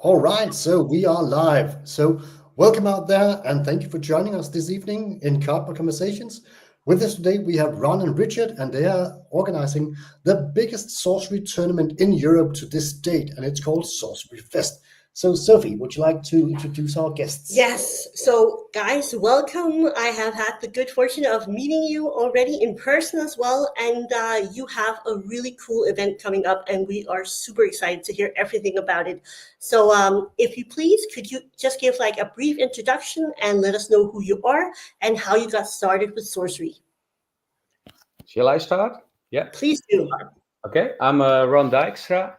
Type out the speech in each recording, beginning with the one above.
All right, so we are live. So welcome out there, and thank you for joining us this evening in Cardboard Conversations. With us today, we have Ron and Richard, and they are organizing the biggest sorcery tournament in Europe to this date, and it's called Sorcery Fest. So, Sophie, would you like to introduce our guests? Yes. So, guys, welcome. I have had the good fortune of meeting you already in person as well. And you have a really cool event coming up, and we are super excited to hear everything about it. So, if you please, could you just give like a brief introduction and let us know who you are and how you got started with sorcery? Shall I start? Yeah. Please do. Okay. I'm Ron Dijkstra.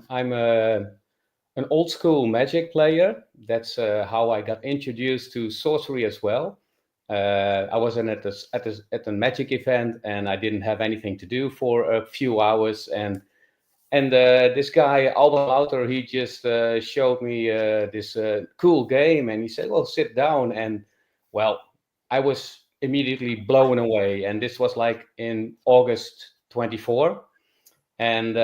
I'm an old school Magic player. That's how I got introduced to sorcery as well. I was at a Magic event, and I didn't have anything to do for a few hours, and this guy Albert Lauter, he just showed me this cool game, and he said, "Well, sit down." And well, I was immediately blown away, and this was like in August 24. And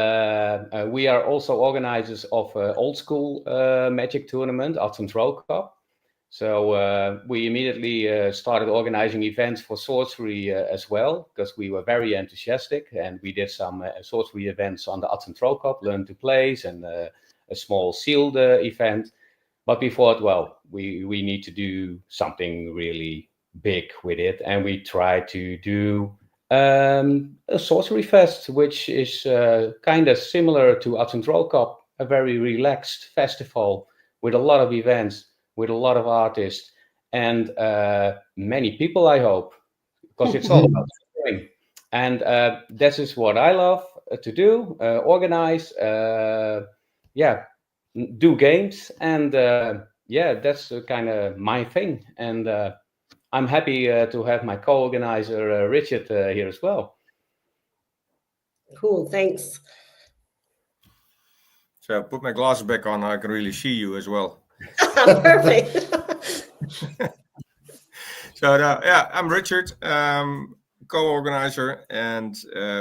we are also organizers of old school Magic tournament, Throw Cup. So we immediately started organizing events for sorcery as well, because we were very enthusiastic, and we did some sorcery events on the Throw Cup, Learn to Place, and a small sealed event. But we thought, well, we need to do something really big with it, and we tried to do a Sorcery Fest, which is kind of similar to Throw Cup, a very relaxed festival with a lot of events, with a lot of artists, and many people, I hope, because it's all about sharing. And this is what I love to do, organize, do games, and that's kind of my thing. And I'm happy to have my co-organizer, Richard, here as well. Cool, thanks. So put my glasses back on, I can really see you as well. Perfect. I'm Richard, co-organizer and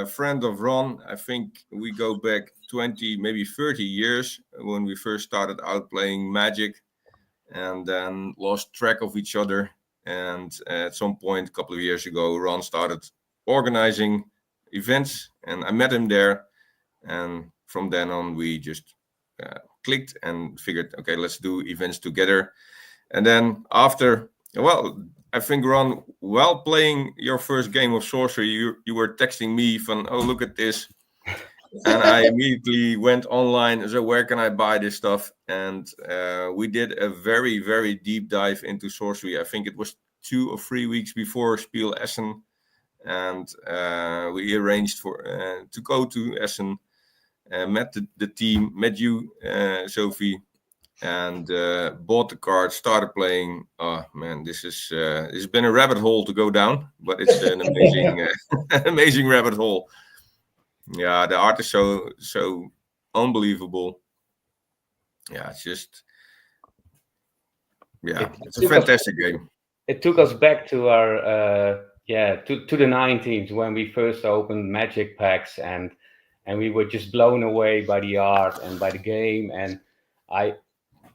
friend of Ron. I think we go back 20, maybe 30 years when we first started out playing Magic, and then lost track of each other. And at some point, a couple of years ago, Ron started organizing events, and I met him there. And from then on, we just clicked and figured, okay, let's do events together. And then after, I think, Ron, while playing your first game of sorcery, you were texting me from, oh, look at this. And I immediately went online. So where can I buy this stuff? And we did a very, very deep dive into sorcery. I think it was 2 or 3 weeks before Spiel Essen. And we arranged for to go to Essen, met the team, met you, Sophie, and bought the card, started playing. Oh man, this has been a rabbit hole to go down, but it's an amazing, amazing rabbit hole. Yeah, the art is so unbelievable. Yeah, it's a fantastic game. It took us back to our to the 19th when we first opened Magic packs, and we were just blown away by the art and by the game. And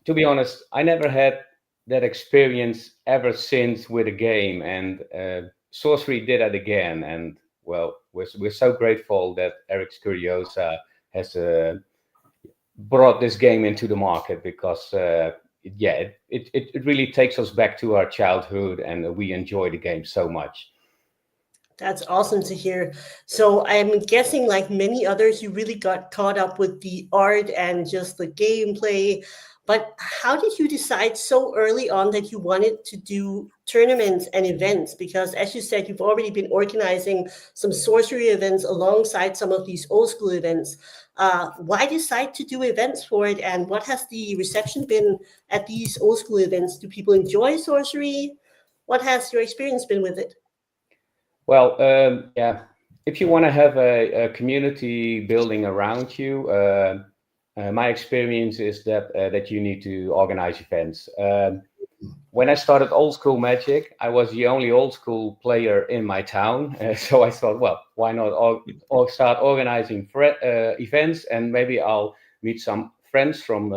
to be honest, I never had that experience ever since with a game, and sorcery did that again. And well, we're so grateful that Eric Curiosa has brought this game into the market, because it really takes us back to our childhood, and we enjoy the game so much. That's awesome to hear. So I'm guessing, like many others, you really got caught up with the art and just the gameplay. But how did you decide so early on that you wanted to do tournaments and events? Because as you said, you've already been organizing some sorcery events alongside some of these old school events. Why decide to do events for it? And what has the reception been at these old school events? Do people enjoy sorcery? What has your experience been with it? Well, if you want to have a community building around you, my experience is that you need to organize events. When I started old school Magic, I was the only old school player in my town. So I thought, well, why not start organizing events, and maybe I'll meet some friends from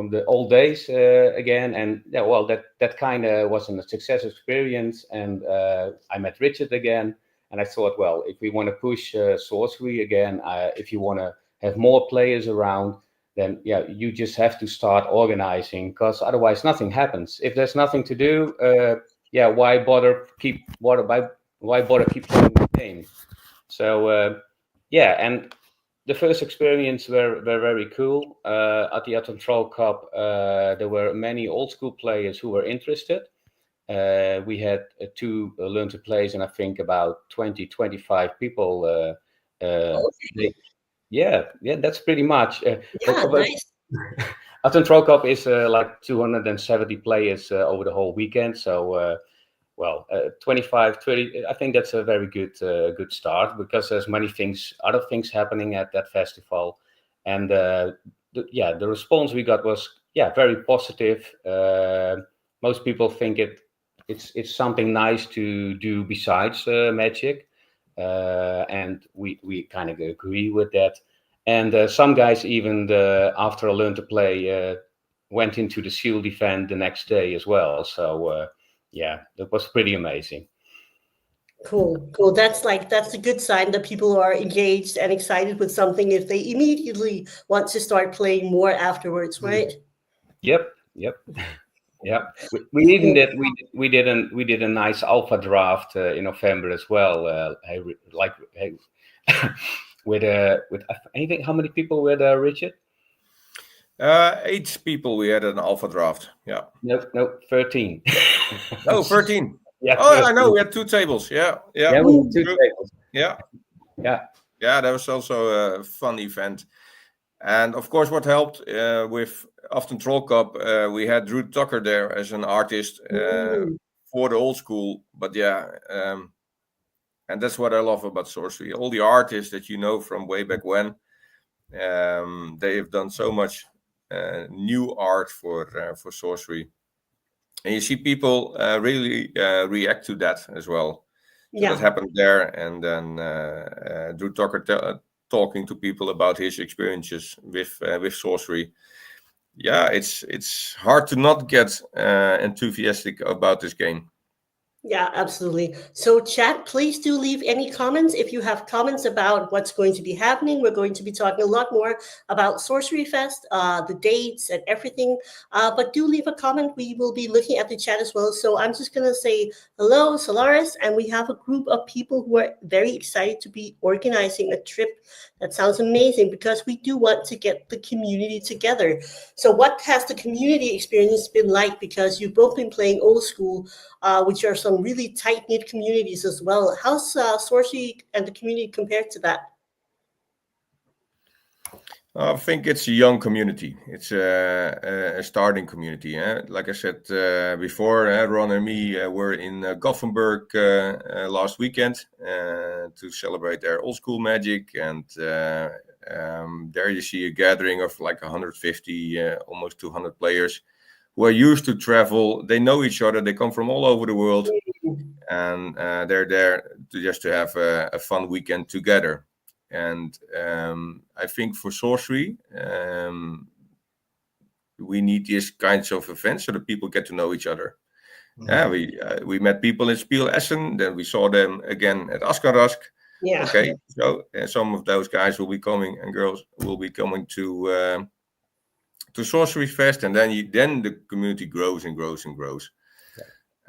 the old days again. And yeah, well, that kind of wasn't a success experience. And I met Richard again, and I thought, well, if we want to push sorcery again, if you want to have more players around, then yeah, you just have to start organizing, because otherwise nothing happens. If there's nothing to do, yeah, why bother keep playing the game? So yeah, and the first experience were very cool. At the Attentrol Cup, there were many old school players who were interested. We had 2 learn to plays, and I think about 25 people. Yeah, that's pretty much. Nice. Attentrol Cup is like 270 players over the whole weekend. So, well, 25, 30, I think that's a very good start, because there's many other things happening at that festival. And the response we got was, very positive. Most people think it's something nice to do besides Magic. And we kind of agree with that. And some guys even after I learned to play went into the Shield event the next day as well. So yeah, that was pretty amazing. Cool. That's a good sign that people are engaged and excited with something if they immediately want to start playing more afterwards, right? Yep. Yeah, we even did a nice alpha draft in November as well. With anything. How many people were there, Richard? 8 people we had an alpha draft. Yeah. No, 13. Oh, 13. Yeah. Oh, 13. I know. We had 2 tables. Yeah. Yeah, we had 2 tables. Yeah. Yeah. That was also a fun event. And of course, what helped with Attentrol Cup, we had Drew Tucker there as an artist for the old school. But yeah, and that's what I love about sorcery. All the artists that you know from way back when, they have done so much new art for sorcery, and you see people really react to that as well. So that happened there, and then Drew Tucker talking to people about his experiences with sorcery. Yeah, it's hard to not get enthusiastic about this game. Yeah, absolutely. So chat, please do leave any comments. If you have comments about what's going to be happening, we're going to be talking a lot more about Sorcery Fest, the dates and everything. But do leave a comment. We will be looking at the chat as well. So I'm just going to say hello, Solaris. And we have a group of people who are very excited to be organizing a trip. That sounds amazing, because we do want to get the community together. So what has the community experience been like? Because you've both been playing old school, which are some really tight-knit communities as well. How's Sorcery and the community compared to that? I think it's a young community. It's a starting community. Like I said before, Ron and me were in Gothenburg last weekend to celebrate their old school Magic. And there you see a gathering of like 150, almost 200 players who are used to travel. They know each other. They come from all over the world. And they're there to have a fun weekend together. And I think for sorcery, we need these kinds of events so that people get to know each other. We met people in Spiel Essen, then we saw them again at Askenrask. Yeah. Okay, so some of those guys will be coming, and girls will be coming to Sorcery Fest, and then the community grows and grows and grows.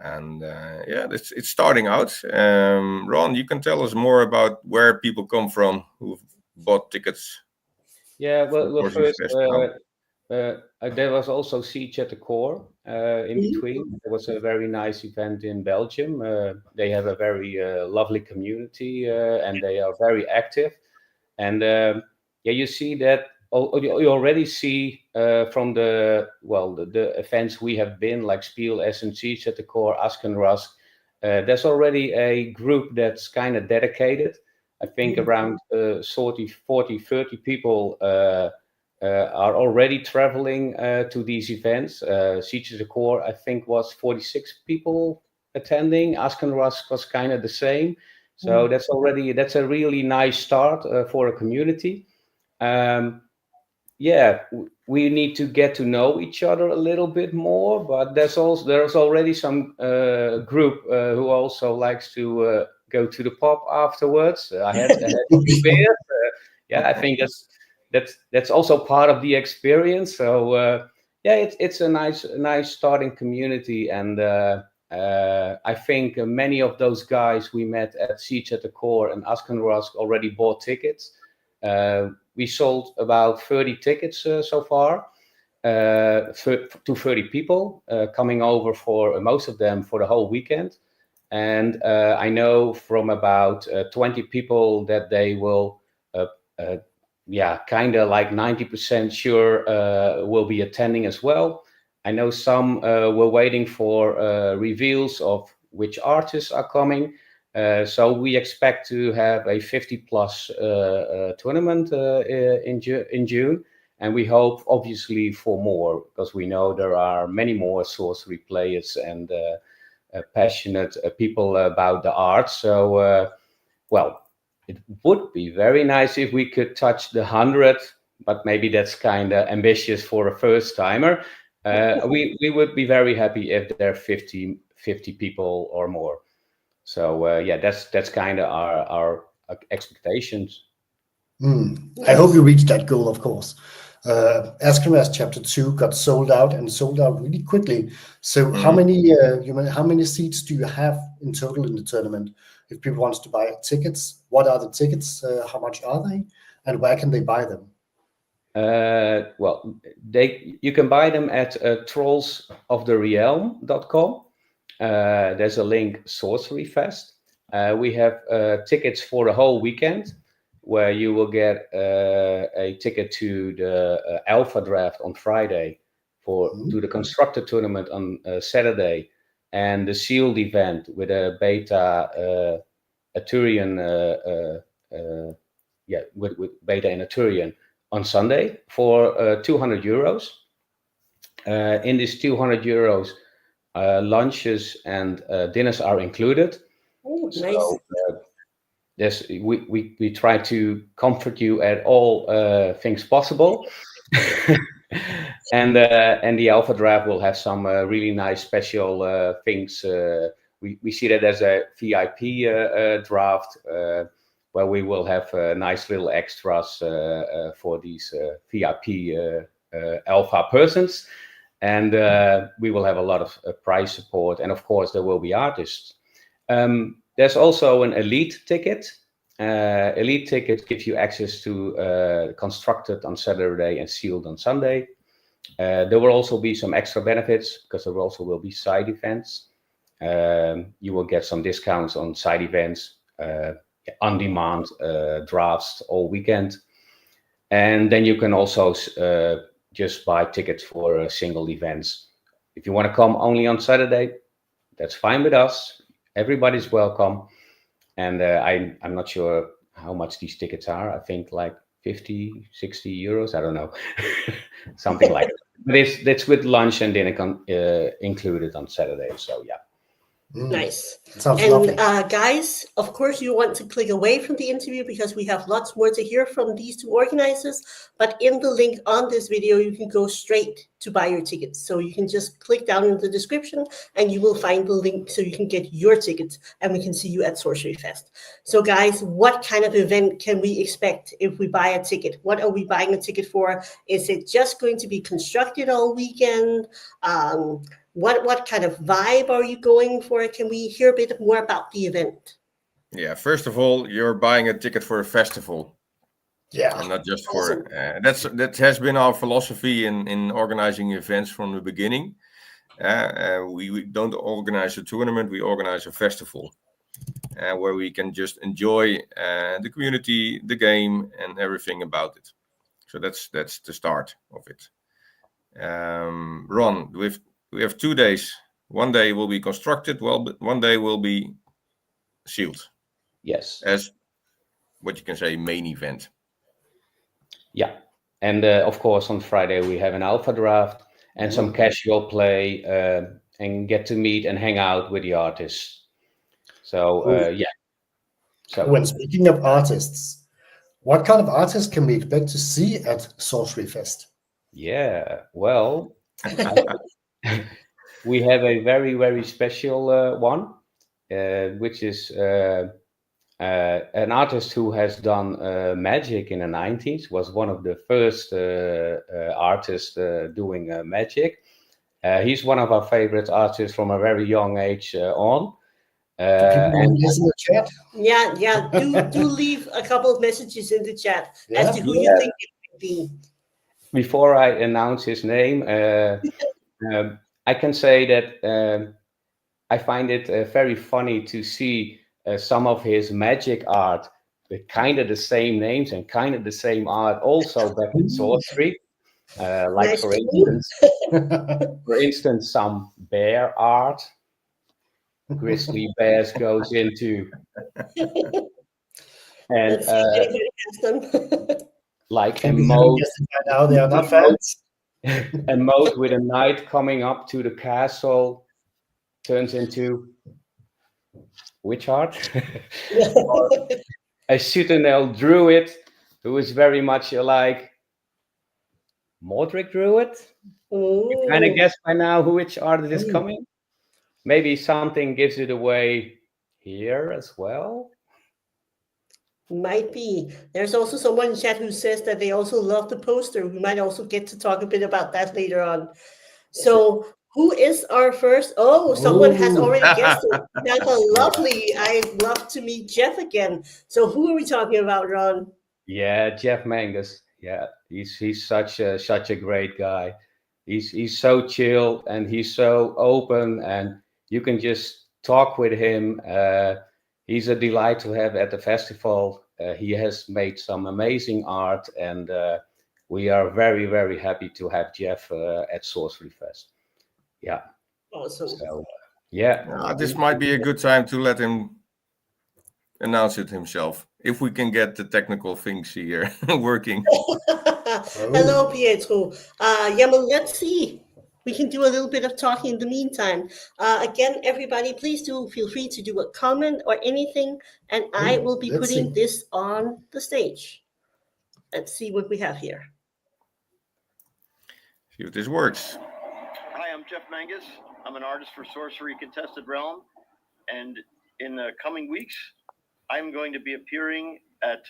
And it's starting out. Ron, you can tell us more about where people come from who've bought tickets. Yeah, well first, there was also Siege at the Core in between. There was a very nice event in Belgium. They have a very lovely community, and they are very active. And you see that. You already see from the events we have been, like Spiel, Essen, Siege at the Core, Askenrask. There's already a group that's kind of dedicated. I think around 40, 30 people are already traveling to these events. Siege at the Core, I think, was 46 people attending. Askenrask was kind of the same. So that's a really nice start for a community. yeah, we need to get to know each other a little bit more. But there's already some group who also likes to go to the pub afterwards. I had a few beers. Yeah, I think that's also part of the experience. So yeah, it's a nice starting community, and I think many of those guys we met at Siege at the Core and Askenrosk already bought tickets. We sold about 30 tickets so far to 30 people coming over for most of them for the whole weekend. And I know from about 20 people that they will, kind of like 90% sure will be attending as well. I know some were waiting for reveals of which artists are coming. So we expect to have a 50+ tournament in June. And we hope, obviously, for more, because we know there are many more sorcery players and passionate people about the art. So, well, it would be very nice if we could touch the 100, but maybe that's kind of ambitious for a first timer. We would be very happy if there are 50 people or more. So yeah, that's kind of our expectations. I hope you reach that goal, of course. Askenrosk Chapter 2 got sold out really quickly. So how many seats do you have in total in the tournament? If people wants to buy tickets, what are the tickets? How much are they? And where can they buy them? Well, you can buy them at trollsoftherealm.com. There's a link, Sorcery Fest. We have tickets for the whole weekend, where you will get a ticket to the Alpha Draft on Friday, to the Constructor Tournament on Saturday, and the Sealed event with a Beta Aturian, with Beta and Aturian on Sunday for 200 euros. In this 200 euros, lunches and dinners are included. Oh, so, nice. Yes, we try to comfort you at all things possible. And the Alpha Draft will have some really nice special things. We see that as a VIP draft, where we will have nice little extras for these VIP Alpha persons. And we will have a lot of prize support. And of course, there will be artists. There's also an elite ticket. Elite ticket gives you access to Constructed on Saturday and Sealed on Sunday. There will also be some extra benefits, because there also will be side events. You will get some discounts on side events, on-demand drafts all weekend. And then you can also just buy tickets for single events. If you want to come only on Saturday, that's fine with us. Everybody's welcome. And I'm not sure how much these tickets are. I think like 50, 60 euros. I don't know. Something like that. But it's with lunch and dinner included on Saturday. So yeah. Nice. Sounds and lovely. Guys, of course, you want to click away from the interview because we have lots more to hear from these two organizers. But in the link on this video, you can go straight to buy your tickets. So you can just click down in the description and you will find the link so you can get your tickets and we can see you at Sorcery Fest. So guys, what kind of event can we expect if we buy a ticket? What are we buying a ticket for? Is it just going to be constructed all weekend? What kind of vibe are you going for? Can we hear a bit more about the event? Yeah, first of all, you're buying a ticket for a festival. Yeah, and not just Awesome. for that has been our philosophy in organizing events from the beginning. We don't organize a tournament, we organize a festival where we can just enjoy the community, the game, and everything about it. So that's the start of it. Ron, we have 2 days. One day will be constructed, one day will be sealed. Yes. As what you can say, main event. Yeah. And of course, on Friday, we have an Alpha Draft and some casual play and get to meet and hang out with the artists. So, yeah. So when speaking of artists, what kind of artists can we expect to see at Sorcery Fest? Yeah, well, we have a very, very special one, which is an artist who has done magic in the 90s, was one of the first artists doing magic. He's one of our favorite artists from a very young age on. And listen in the chat. Yeah. Do leave a couple of messages in the chat as to who you think it might be. Before I announce his name, I can say that I find it very funny to see some of his magic art with kind of the same names and kind of the same art also back in sorcery. Like Nice for instance, some bear art. Grizzly bears goes into, and Let's see if anybody has them. like Can a we mode, guess it by now? They are not fans. a mode with a knight coming up to the castle turns into witch art. Or a citadel druid who is very much like Mordric druid. You kind of guess by now which art is coming. Maybe something gives it away here as well. Might be. There's also someone in chat who says that they also love the poster. We might also get to talk a bit about that later on. So who is our first? Oh, someone has already guessed it. That's a lovely. I'd love to meet Jeff again. So who are we talking about, Ron? Yeah, Jeff Mangus. Yeah, he's such a great guy. He's so chill and he's so open, and you can just talk with him. He's a delight to have at the festival. He has made some amazing art, and we are very, very happy to have Jeff at Sorcery Fest. Yeah. Awesome. So, yeah. This might be a good time to let him announce it himself, if we can get the technical things here working. Hello, Pietro. Let's see. We can do a little bit of talking in the meantime. Again, everybody, please do feel free to do a comment or anything, and I will be putting this on the stage. Let's see what we have here. See if this works. Hi, I'm Jeff Mangus. I'm an artist for Sorcery Contested Realm, and in the coming weeks, I'm going to be appearing at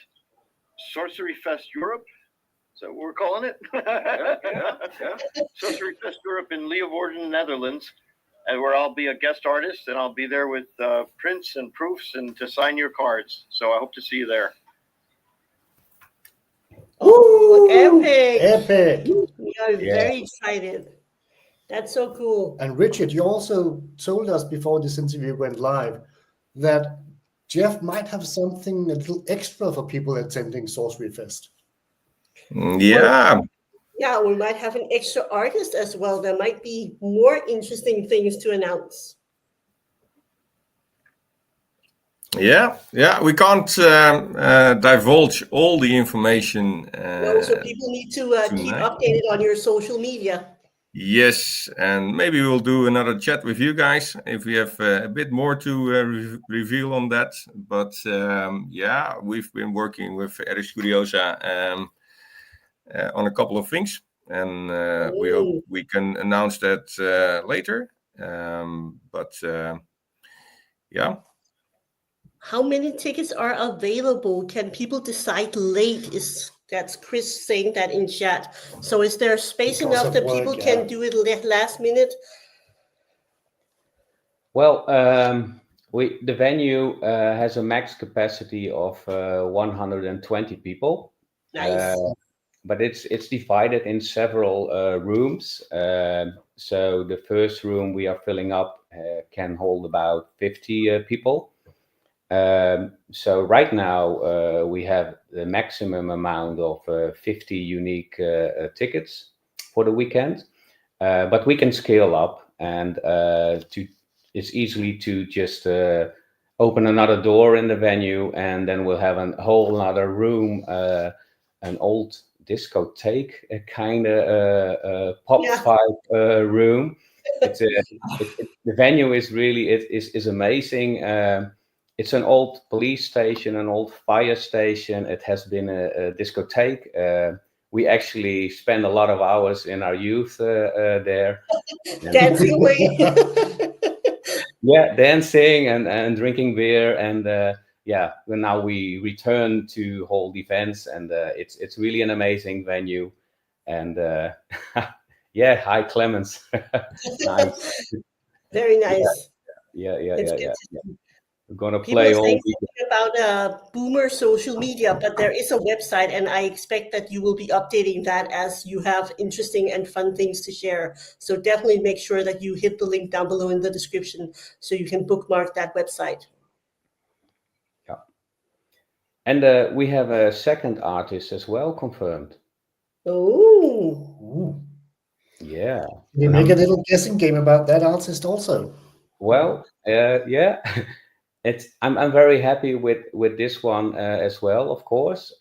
Sorcery Fest Europe. So we're calling it Sorcery Fest Europe in Leeuwarden, Netherlands, and where I'll be a guest artist, and I'll be there with prints and proofs and to sign your cards. So I hope to see you there. Oh, epic! Epic! We are very excited. That's so cool. And Richard, you also told us before this interview went live that Jeff might have something a little extra for people attending Sorcery Fest. Yeah. Yeah, we might have an extra artist as well. There might be more interesting things to announce. Yeah. We can't divulge all the information. So people need to keep updated on your social media. Yes, and maybe we'll do another chat with you guys if we have a bit more to reveal on that. But yeah, we've been working with Eric Studiosa on a couple of things, and we hope we can announce that later. But yeah. How many tickets are available? Can people decide late? That's Chris saying that in chat. So is there space enough that people can do it last minute? Well, the venue has a max capacity of 120 people. Nice. But it's divided in several rooms. So the first room we are filling up can hold about 50 people. So right now we have the maximum amount of 50 unique tickets for the weekend, but we can scale up, and it's easily to just open another door in the venue, and then we'll have a whole other room, an old discotheque, a kind of pop vibe room. The venue is really is amazing. it's an old police station, an old fire station. It has been a discotheque. We actually spend a lot of hours in our youth there. Dancing away. Yeah, dancing and drinking beer, and now we return to hold events, and it's really an amazing venue. And hi Clemens. Nice. Very nice. Yeah. It's good to We're gonna People play are all saying week. something about Boomer social media, but there is a website, and I expect that you will be updating that as you have interesting and fun things to share. So definitely make sure that you hit the link down below in the description so you can bookmark that website. Yeah. And we have a second artist as well confirmed. Oh, Ooh. Yeah. We make a little guessing game about that artist also. Well, yeah. I'm very happy with this one as well, of course,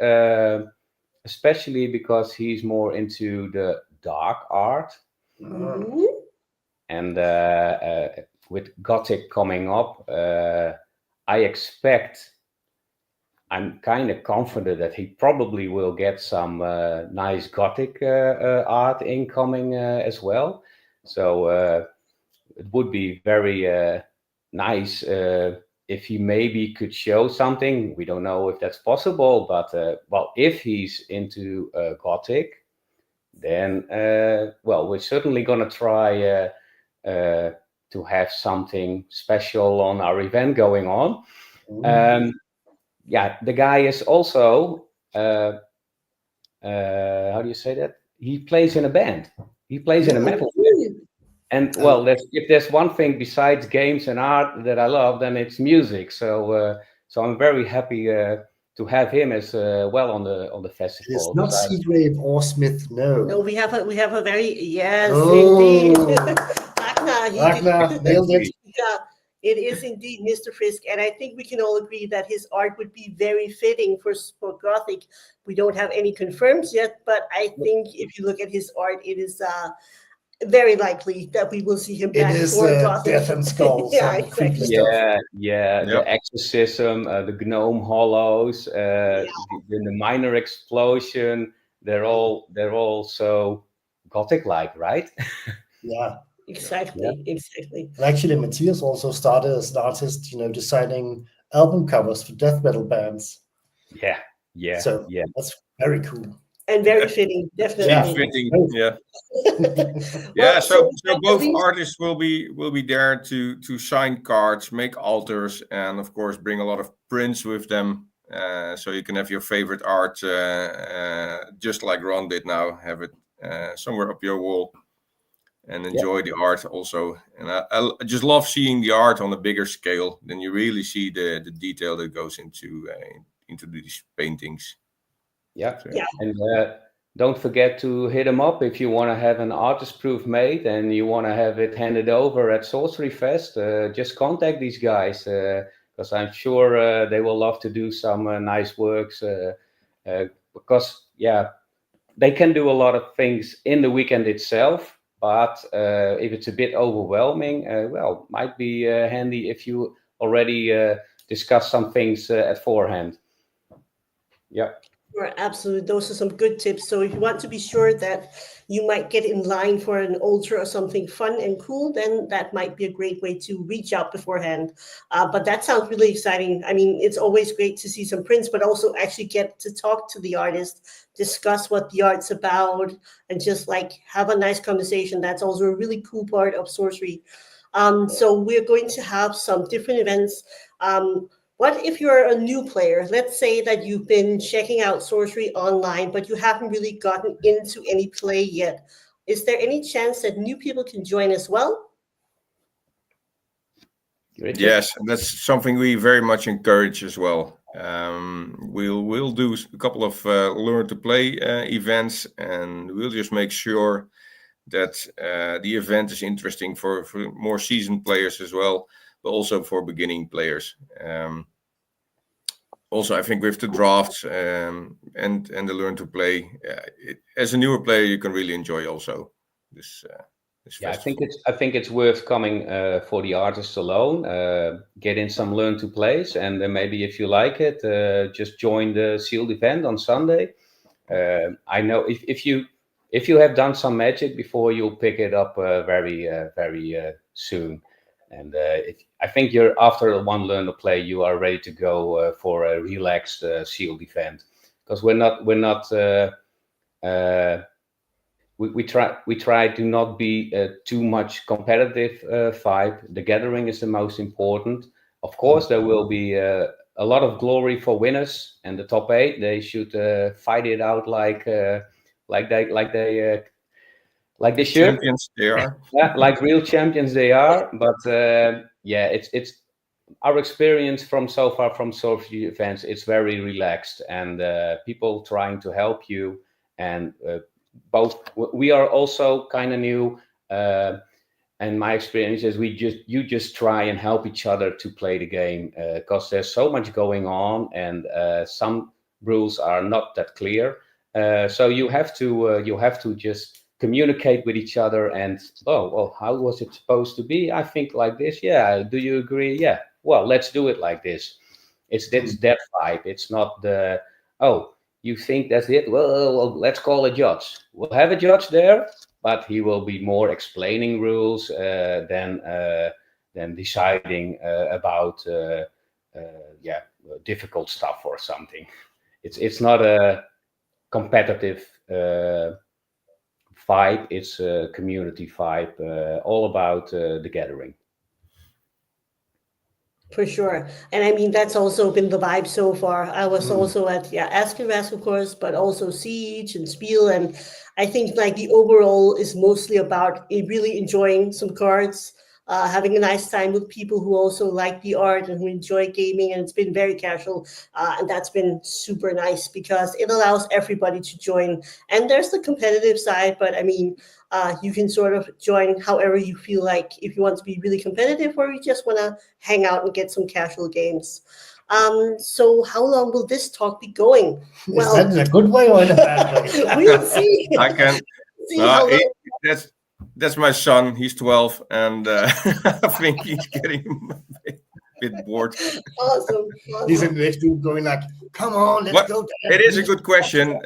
especially because he's more into the dark art, mhm. and with Gothic coming up, I'm kind of confident that he probably will get some nice Gothic art incoming as well. So it would be very nice if he maybe could show something. We don't know if that's possible, but if he's into Gothic, then we're certainly gonna try to have something special on our event going on. The guy is also how do you say that? He plays in a band. He plays in a metal band. And if there's one thing besides games and art that I love, then it's music. So I'm very happy to have him as well on the festival. It's not Seagrave or Smith, no. No, we have a very indeed. Ragnar nailed it. Yeah, it is indeed Mr. Frisk, and I think we can all agree that his art would be very fitting for Gothic. We don't have any confirms yet, but I think if you look at his art, it is very likely that we will see him back for Gothic. Death and Skulls. Exactly. The Exorcism, the Gnome Hollows, the Minor Explosion. They're all so Gothic-like, right? Yeah. Exactly. And actually, Matthias also started as an artist, designing album covers for death metal bands. Yeah. So that's very cool. And very fitting, definitely. Fitting, yeah. So both artists will be there to sign cards, make altars, and of course bring a lot of prints with them. So you can have your favorite art, just like Ron did now, have it somewhere up your wall and enjoy the art also. And I just love seeing the art on a bigger scale. Then you really see the detail that goes into these paintings. And don't forget to hit them up if you want to have an artist proof made and you want to have it handed over at Sorcery Fest. Just contact these guys because I'm sure they will love to do some nice works because they can do a lot of things in the weekend itself, but if it's a bit overwhelming, might be handy if you already discuss some things at forehand. Absolutely. Those are some good tips. So if you want to be sure that you might get in line for an altar or something fun and cool, then that might be a great way to reach out beforehand. But that sounds really exciting. I mean, it's always great to see some prints, but also actually get to talk to the artist, discuss what the art's about, and just have a nice conversation. That's also a really cool part of sorcery. So we're going to have some different events. What if you're a new player? Let's say that you've been checking out sorcery online, but you haven't really gotten into any play yet. Is there any chance that new people can join as well? Yes, that's something we very much encourage as well. We'll do a couple of learn to play events, and we'll just make sure that the event is interesting for more seasoned players as well, but also for beginning players. Also, I think with the drafts and the learn to play, as a newer player, you can really enjoy also this Yeah, festival. I think it's worth coming for the artists alone. Get in some learn to plays, and maybe if you like it, just join the sealed event on Sunday. I know if you have done some Magic before, you'll pick it up very soon. And I think you're after one learn to play, you are ready to go for a relaxed sealed event, because we're not. We try to not be too much competitive vibe. The gathering is the most important. Of course, there will be a lot of glory for winners, and the top 8 they should fight it out like they should. Champions they are. Yeah, like real champions they are. But yeah, it's our experience from so far from Sorcery events. It's very relaxed, and people trying to help you, and both we are also kind of new. And my experience is you just try and help each other to play the game, because there's so much going on, and some rules are not that clear. So you have to just communicate with each other, and well, how was it supposed to be? I think like this. Yeah, do you agree? Yeah, well, let's do it like this. It's that vibe. It's not the you think that's it. Well, let's call a judge. We'll have a judge there, but he will be more explaining rules than deciding about difficult stuff or something. It's not a competitive vibe. It's a community vibe, all about the gathering. For sure. And I mean, that's also been the vibe so far. I was also at, Askenras, of course, but also Siege and Spiel. And I think like the overall is mostly about really enjoying some cards, having a nice time with people who also like the art and who enjoy gaming. And it's been very casual. And that's been super nice because it allows everybody to join. And there's the competitive side, but I mean, you can sort of join however you feel like, if you want to be really competitive or you just want to hang out and get some casual games. So how long will this talk be going? Is that in a good way or in a bad way? We'll see. I can. See how long. That's my son. He's 12, and I think he's getting a bit bored. Awesome. He's in the next room going like, "Come on, let's go." It is a good question.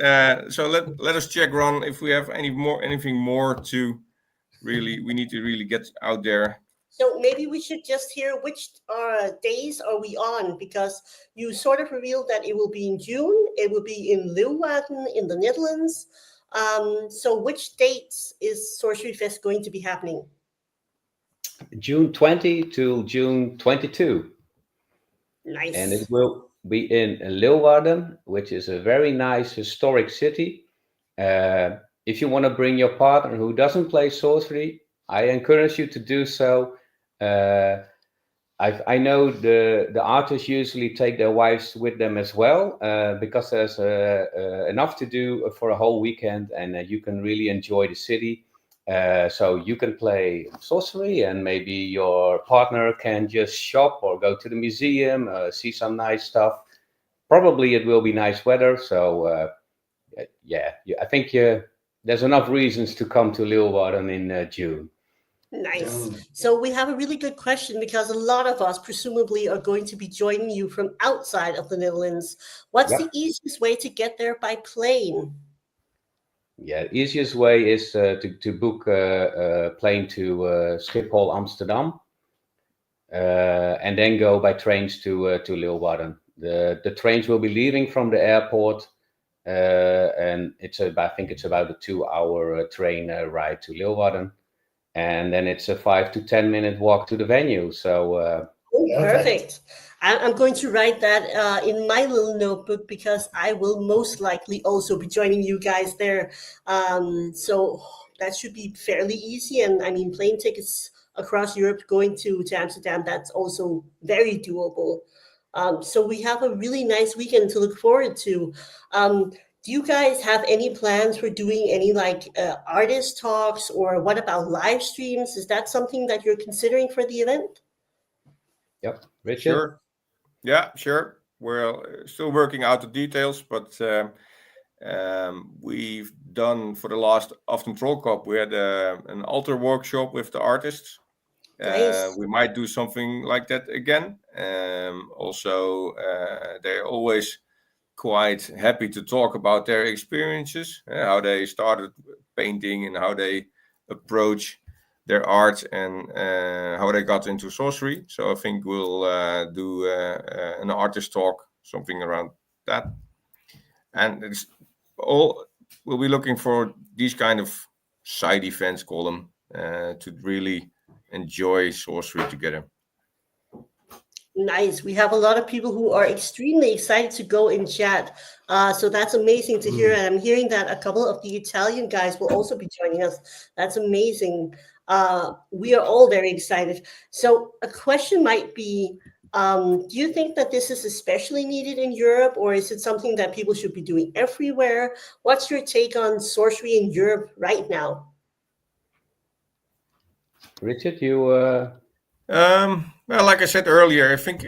So let us check, Ron, if we have anything more to really. We need to really get out there. So maybe we should just hear which days are we on, because you sort of revealed that it will be in June. It will be in Leeuwarden in the Netherlands. So which dates is Sorcery Fest going to be happening? June 20 to June 22. Nice. And it will be in Leeuwarden, which is a very nice historic city. If you want to bring your partner who doesn't play sorcery, I encourage you to do so. I know the artists usually take their wives with them as well, because there's enough to do for a whole weekend, and you can really enjoy the city. So you can play sorcery, and maybe your partner can just shop or go to the museum, see some nice stuff. Probably it will be nice weather, so I think there's enough reasons to come to Leeuwarden in June. Nice. So we have a really good question, because a lot of us presumably are going to be joining you from outside of the Netherlands. What's the easiest way to get there by plane? Yeah, the easiest way is to book a plane to Schiphol, Amsterdam, and then go by trains to Leeuwarden. The trains will be leaving from the airport, and I think it's about a 2-hour train ride to Leeuwarden. And then it's a 5 to 10 minute walk to the venue. So perfect. I'm going to write that in my little notebook, because I will most likely also be joining you guys there. So that should be fairly easy. And I mean, plane tickets across Europe going to Amsterdam, that's also very doable. So we have a really nice weekend to look forward to. Do you guys have any plans for doing any like artist talks, or what about live streams? Is that something that you're considering for the event? Yep, Richard? Sure. Yeah, sure. We're still working out the details, but We've done for the last Afton Troll Cup, we had an altar workshop with the artists. Nice. We might do something like that again. Also, they're always quite happy to talk about their experiences, how they started painting and how they approach their art and how they got into sorcery. So I think we'll do an artist talk, something around that. And it's all, we'll be looking for these kind of side events, call them, to really enjoy sorcery together. Nice. We have a lot of people who are extremely excited to go in chat. So that's amazing to hear. And I'm hearing that a couple of the Italian guys will also be joining us. That's amazing. We are all very excited. So a question might be, do you think that this is especially needed in Europe, or is it something that people should be doing everywhere? What's your take on sorcery in Europe right now? Richard, you Well, like I said earlier, I think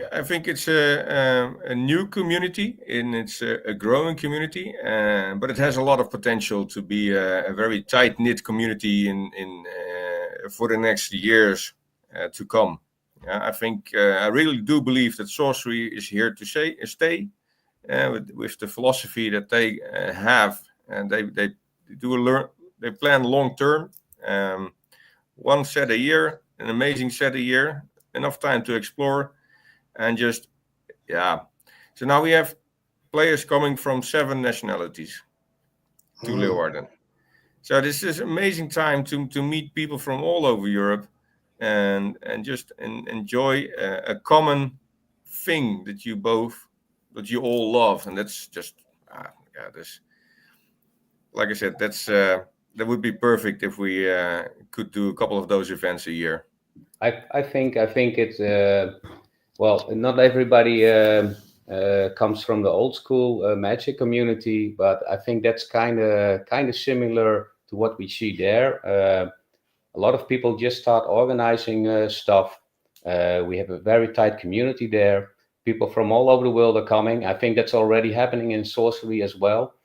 it's a new community, and it's a growing community, but it has a lot of potential to be a very tight knit community in for the next years to come. I think I really do believe that sorcery is here to stay, with the philosophy that they have, and they plan long term. One set a year, an amazing set a year, enough time to explore, and just, yeah. So now we have players coming from 7 nationalities to Leeuwarden. So this is amazing time to meet people from all over Europe, and just enjoy a common thing that you all love, and that's just this. Like I said, that would be perfect if we could do a couple of those events a year. I think it's well, not everybody comes from the old school magic community, but I think that's kind of similar to what we see there. A lot of people just start organizing stuff. We have a very tight community there. People from all over the world are coming. I think that's already happening in sorcery as well.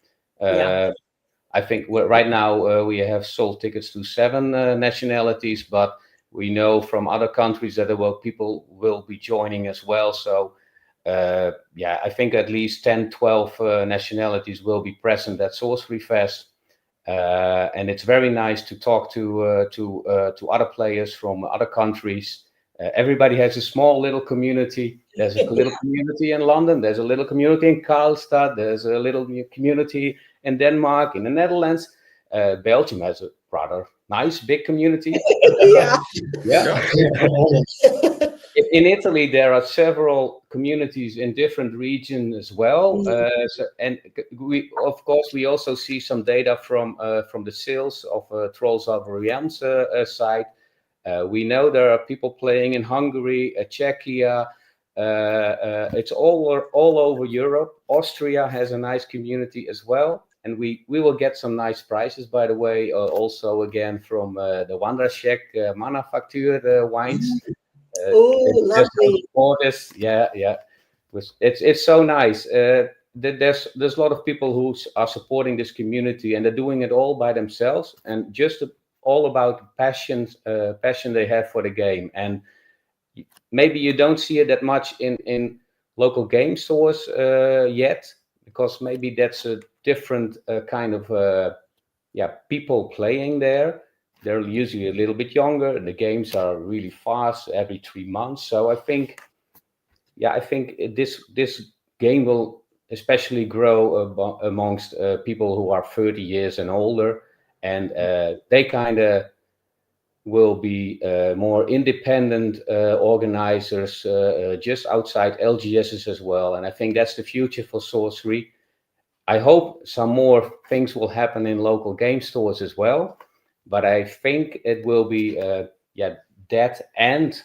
I think right now we have sold tickets to 7 nationalities, but we know from other countries that people will be joining as well. So I think at least 10, 12 nationalities will be present at Sorcery Fest. And it's very nice to talk to other players from other countries. Everybody has a small little community. There's a little community in London. There's a little community in Karlstad. There's a little community in Denmark, in the Netherlands. Belgium has a rather nice big community. In Italy, there are several communities in different regions as well. And we also see some data from the sales of Trolls of Realms side. We know there are people playing in Hungary, Czechia. It's all over Europe. Austria has a nice community as well. And we will get some nice prizes, by the way, also again from the Wanderscheck Manufacture wines. Lovely. It's so nice. There's a lot of people who are supporting this community, and they're doing it all by themselves, and just all about passion they have for the game. And maybe you don't see it that much in local game stores yet, because maybe that's a different kind of people playing there. They're usually a little bit younger, and the games are really fast every 3 months. So I think this game will especially grow amongst people who are 30 years and older, and they kind of will be more independent organizers just outside LGSs as well. And I think that's the future for sorcery. I hope some more things will happen in local game stores as well, but I think it will be that and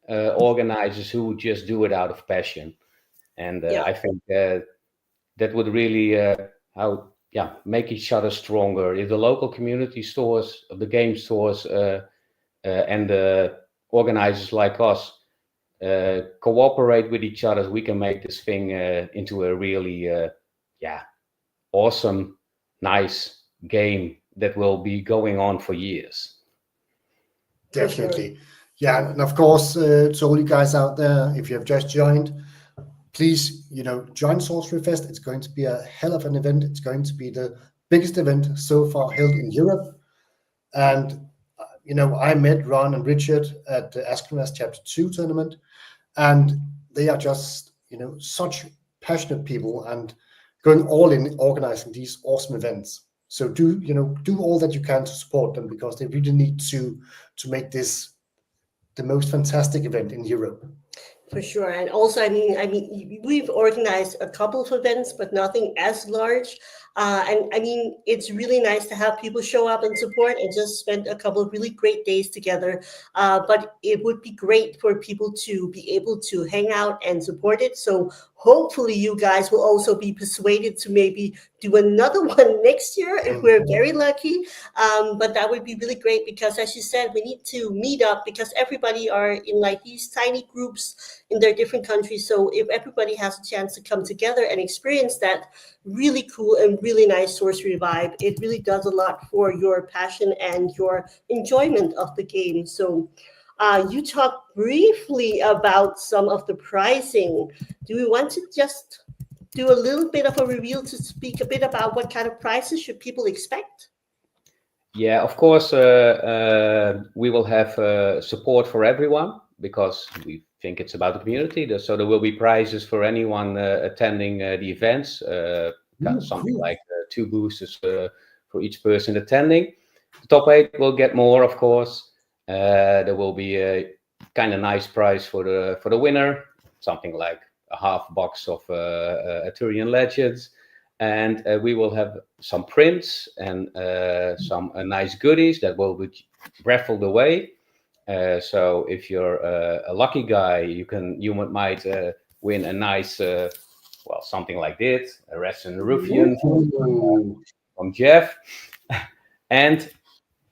organizers who just do it out of passion. And I think that would really make each other stronger. If the local community stores, the game stores, and the organizers like us cooperate with each other, we can make this thing into a really awesome nice game that will be going on for years. Definitely. Yeah, and of course, to all you guys out there, if you have just joined, please, join Sorcery Fest. It's going to be a hell of an event. It's going to be the biggest event so far held in Europe. And, I met Ron and Richard at the Askermas Chapter 2 tournament, and they are just, such passionate people and going all in organizing these awesome events. So do all that you can to support them, because they really need to make this the most fantastic event in Europe. For sure. And also, I mean, we've organized a couple of events, but nothing as large. And I mean, it's really nice to have people show up and support and just spend a couple of really great days together. But it would be great for people to be able to hang out and support it. So hopefully you guys will also be persuaded to maybe do another one next year if we're very lucky. But that would be really great, because as you said, we need to meet up, because everybody are in like these tiny groups in their different countries. So if everybody has a chance to come together and experience that really cool and really nice sorcery vibe, it really does a lot for your passion and your enjoyment of the game. So you talked briefly about some of the pricing. Do we want to just do a little bit of a reveal to speak a bit about what kind of prices should people expect? Yeah, of course, we will have support for everyone, because we think it's about the community. So there will be prizes for anyone attending the events, something like 2 boosters for each person attending. The top 8 will get more, of course. There will be a kind of nice prize for the winner, something like a half box of Arthurian Legends. And we will have some prints and some nice goodies that will be raffled away. So if you're a lucky guy, you might win a nice, something like this, a Resin Ruffian from Jeff. And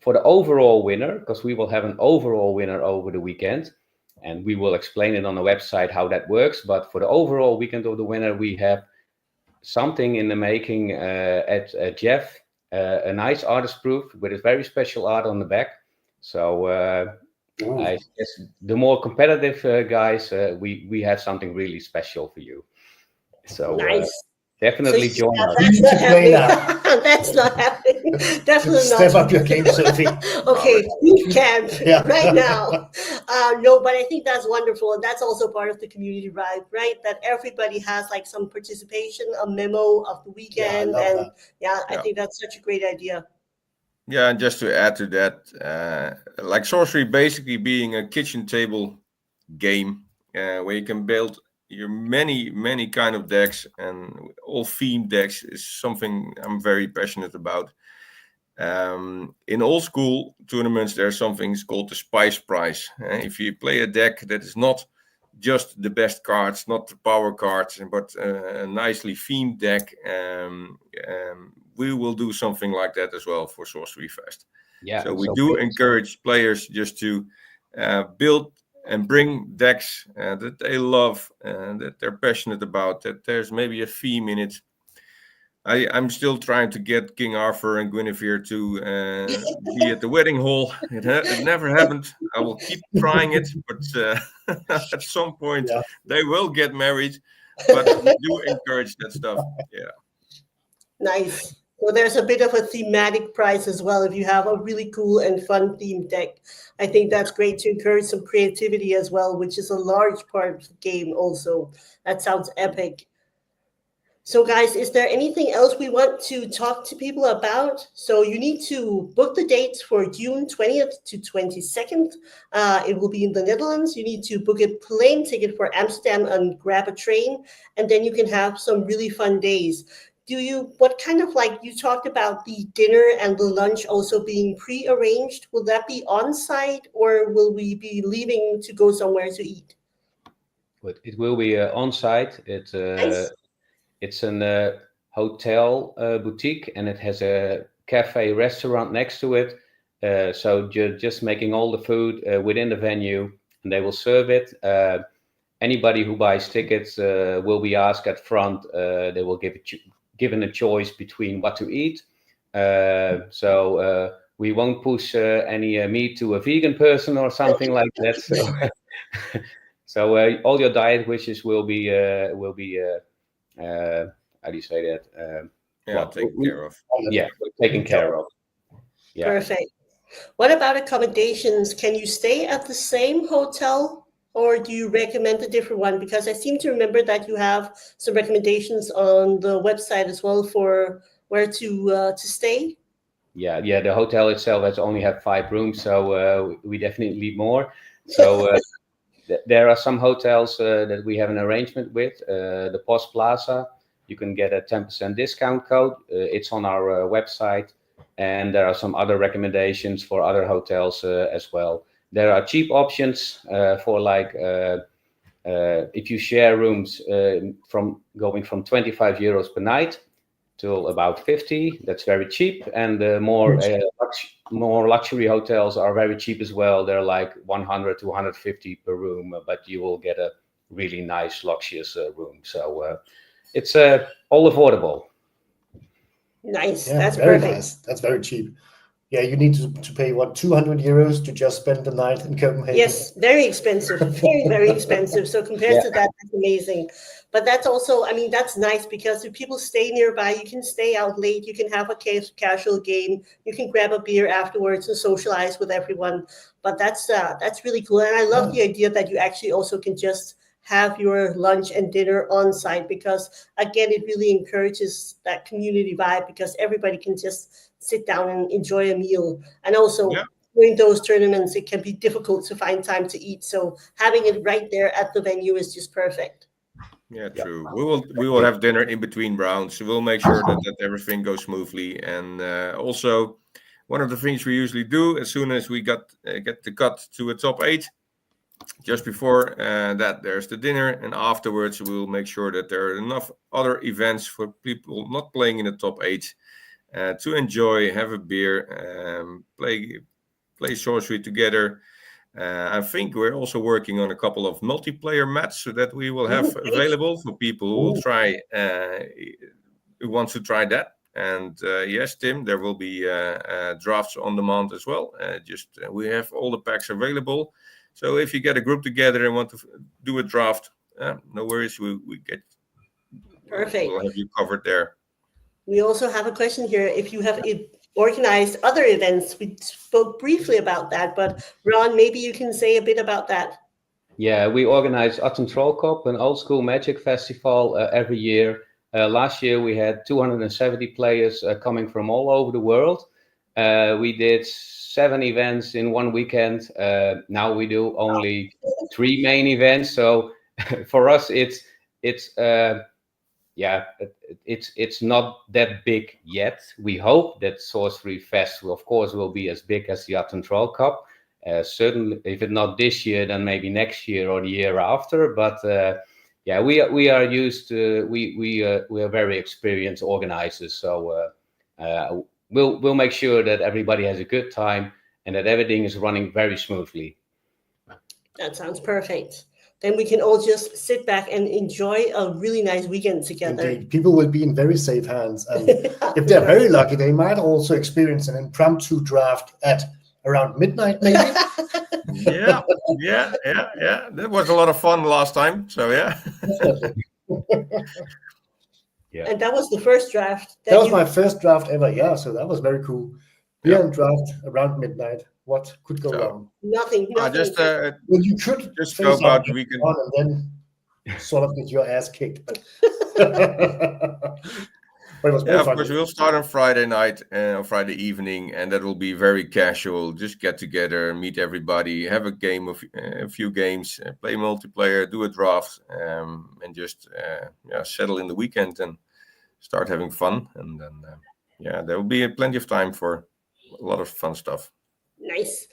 for the overall winner, because we will have an overall winner over the weekend, and we will explain it on the website how that works. But for the overall weekend of the winner, we have something in the making at Jeff, a nice artist proof with a very special art on the back. So I guess the more competitive guys, we have something really special for you. So nice. Definitely join us. That's not happening. That's not happening. Definitely not. Step up your game, Sophie. Okay, we can right now. No, but I think that's wonderful, and that's also part of the community vibe, right? That everybody has like some participation, a memo of the weekend, I think that's such a great idea. Yeah, and just to add to that, like sorcery basically being a kitchen table game where you can build your many kind of decks, and all themed decks is something I'm very passionate about. In old school tournaments, there's something called the Spice Prize. If you play a deck that is not just the best cards, not the power cards, but a nicely themed deck, we will do something like that as well for Sorcery Fest. Yeah. So we do encourage players just to build and bring decks that they love and that they're passionate about, that there's maybe a theme in it. I'm still trying to get King Arthur and Guinevere to be at the wedding hall. It never happened. I will keep trying it, but at some point they will get married. But we do encourage that stuff. Yeah. Nice. So there's a bit of a thematic prize as well if you have a really cool and fun themed deck. I think that's great to encourage some creativity as well, which is a large part of the game also. That sounds epic. So guys, is there anything else we want to talk to people about? So you need to book the dates for June 20th to 22nd. It will be in the Netherlands. You need to book a plane ticket for Amsterdam and grab a train, and then you can have some really fun days. What kind of, like, you talked about the dinner and the lunch also being pre-arranged. Will that be on site, or will we be leaving to go somewhere to eat? But it will be on site. Nice. It's an hotel boutique, and it has a cafe restaurant next to it. So you're just making all the food within the venue, and they will serve it. Anybody who buys tickets will be asked at front. They will given a choice between what to eat. So we won't push any meat to a vegan person or something like that. So all your diet wishes will be how do you say that? Taken care of. Yeah, taken care of. Yeah. Perfect. What about accommodations? Can you stay at the same hotel, or do you recommend a different one? Because I seem to remember that you have some recommendations on the website as well for where to stay. Yeah. The hotel itself has only have 5 rooms, so we definitely need more. So there are some hotels that we have an arrangement with. The Post Plaza, you can get a 10% discount code. It's on our website. And there are some other recommendations for other hotels as well. There are cheap options for like if you share rooms from going from 25 euros per night till about 50. That's very cheap. And more luxury hotels are very cheap as well. They're like 100 to 150 per room, but you will get a really nice luxurious room. So it's all affordable. Nice. Yeah, That's very perfect. nice. That's very cheap. Yeah, you need to pay what, 200 euros to just spend the night in Copenhagen. Yes, very expensive, very, very expensive. So compared to that, that's amazing. But that's also, I mean, that's nice because if people stay nearby, you can stay out late, you can have a casual game, you can grab a beer afterwards and socialize with everyone. But that's really cool. And I love the idea that you actually also can just have your lunch and dinner on site, because again, it really encourages that community vibe, because everybody can just sit down and enjoy a meal. And also during those tournaments, it can be difficult to find time to eat. So having it right there at the venue is just perfect. Yeah, true. We will have dinner in between rounds. So we'll make sure that everything goes smoothly. And also, one of the things we usually do as soon as we get the cut to a top 8, just before that, there's the dinner, and afterwards we'll make sure that there are enough other events for people not playing in the top 8 to enjoy, have a beer, play sorcery together. I think we're also working on a couple of multiplayer mats so that we will have available for people who will try, who wants to try that. And yes, Tim, there will be drafts on demand as well. We have all the packs available. So if you get a group together and want to do a draft, no worries, we get. Perfect. We'll have you covered there. We also have a question here. If you have organized other events, we spoke briefly about that, but Ron, maybe you can say a bit about that. Yeah, we organize Atom Troll Cup, an old school magic festival every year. Last year we had 270 players coming from all over the world. We did 7 events in one weekend. Now we do only 3 main events. So for us, it's not that big yet. We hope that Sorcery Fest will, of course, will be as big as the Atom Troll Cup. Certainly, if it's not this year, then maybe next year or the year after. But we are used to. We are very experienced organizers. So we'll make sure that everybody has a good time and that everything is running very smoothly. That sounds perfect. Then we can all just sit back and enjoy a really nice weekend together. Indeed, people will be in very safe hands, and if they're very lucky, they might also experience an impromptu draft at around midnight, maybe. Yeah. That was a lot of fun last time. So yeah. Yeah. And that was the first draft. That was my first draft ever. Yeah, so that was very cool. Beer and draft around midnight. What could go wrong? Nothing. Well, you could just go about the weekend and then sort of get your ass kicked. But it was of course, we'll start on Friday night or Friday evening, and that will be very casual. Just get together, meet everybody, have a game of a few games, play multiplayer, do a draft, and just settle in the weekend and start having fun. And then there will be plenty of time for a lot of fun stuff. Nice.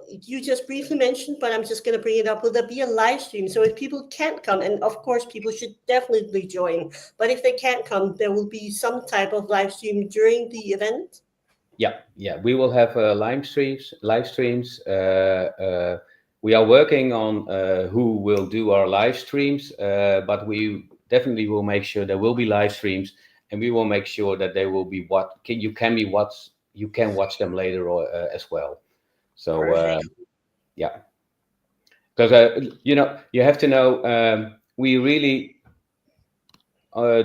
You just briefly mentioned, but I'm just going to bring it up. Will there be a live stream? So if people can't come, and of course people should definitely join, but if they can't come, there will be some type of live stream during the event? Yeah, we will have live streams. We are working on who will do our live streams, but we definitely will make sure there will be live streams. and we will make sure that they will be you can watch them later or, as well. So yeah, because you have to know, we really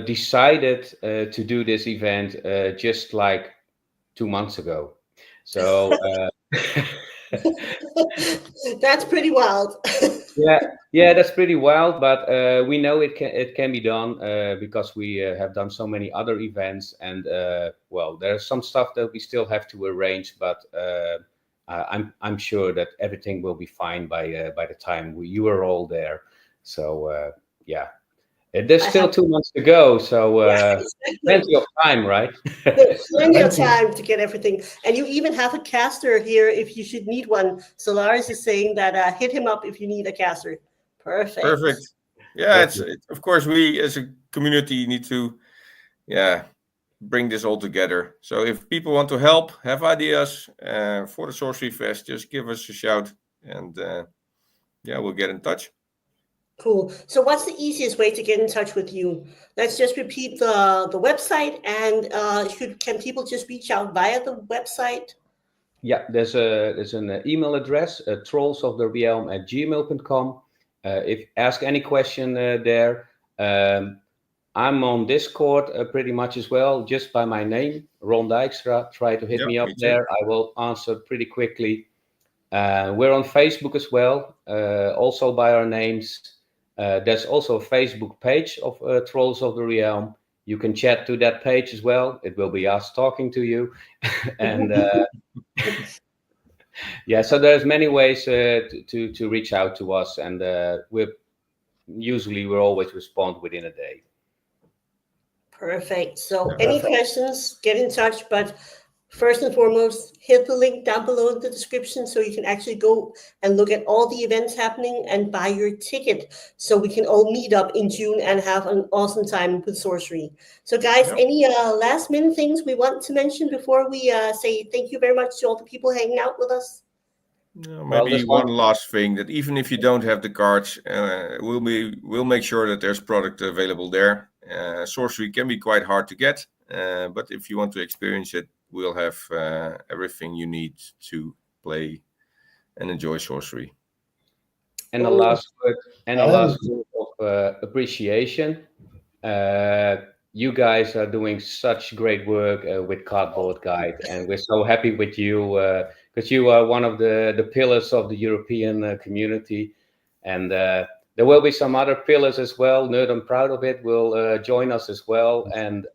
decided to do this event just like 2 months ago. So That's pretty wild. yeah, that's pretty wild, but we know it can be done because we have done so many other events, and well, there's some stuff that we still have to arrange, but I'm sure that everything will be fine by the time you are all there. So yeah. There's still 2 months to go, so exactly. plenty of time, right? Plenty of time to get everything. And you even have a caster here if you should need one. Solaris is saying that hit him up if you need a caster. Perfect. Yeah, it's of course we as a community need to bring this all together. So if people want to help, have ideas for the Sorcery Fest, just give us a shout, and we'll get in touch. Cool. So what's the easiest way to get in touch with you? Let's just repeat the website, and can people just reach out via the website? Yeah, there's an email address, trollsoftherealm@gmail.com. If ask any question there. I'm on Discord pretty much as well, just by my name, Ron Dijkstra. Try to hit me up there. I will answer pretty quickly. We're on Facebook as well, also by our names. There's also a Facebook page of Trolls of the Realm. You can chat to that page as well. It will be us talking to you. And yeah, so there's many ways to reach out to us, and we're always respond within a day. Perfect. So any questions, get in touch. But first and foremost, hit the link down below in the description so you can actually go and look at all the events happening and buy your ticket so we can all meet up in June and have an awesome time with sorcery. So guys, any last minute things we want to mention before we say thank you very much to all the people hanging out with us? Maybe one last thing, that even if you don't have the cards, we'll make sure that there's product available there. Sorcery can be quite hard to get, but if you want to experience it, we'll have everything you need to play and enjoy sorcery. And the last word of appreciation. You guys are doing such great work with Cardboard Guide, and we're so happy with you because you are one of the pillars of the European community. And there will be some other pillars as well. Nerd and Proud of It will join us as well. And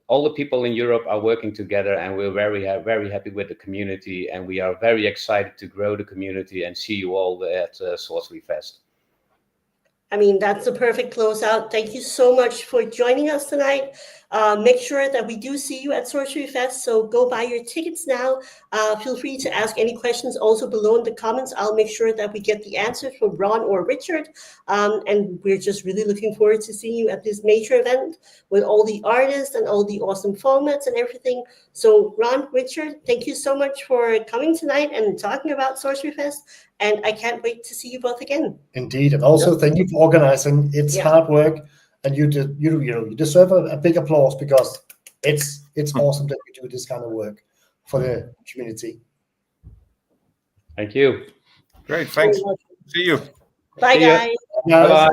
all the people in Europe are working together, and we're very happy with the community, and we are very excited to grow the community and see you all at Sorcery Fest. I mean, that's the perfect closeout. Thank you so much for joining us tonight. Make sure that we do see you at Sorcery Fest, so go buy your tickets now. Feel free to ask any questions also below in the comments. I'll make sure that we get the answers from Ron or Richard. And we're just really looking forward to seeing you at this major event with all the artists and all the awesome formats and everything. So Ron, Richard, thank you so much for coming tonight and talking about Sorcery Fest. And I can't wait to see you both again. Indeed, and also thank you for organizing. It's hard work, and you deserve a big applause because it's awesome that you do this kind of work for the community. Thank you. Great, thanks. See you. Bye, guys. Bye.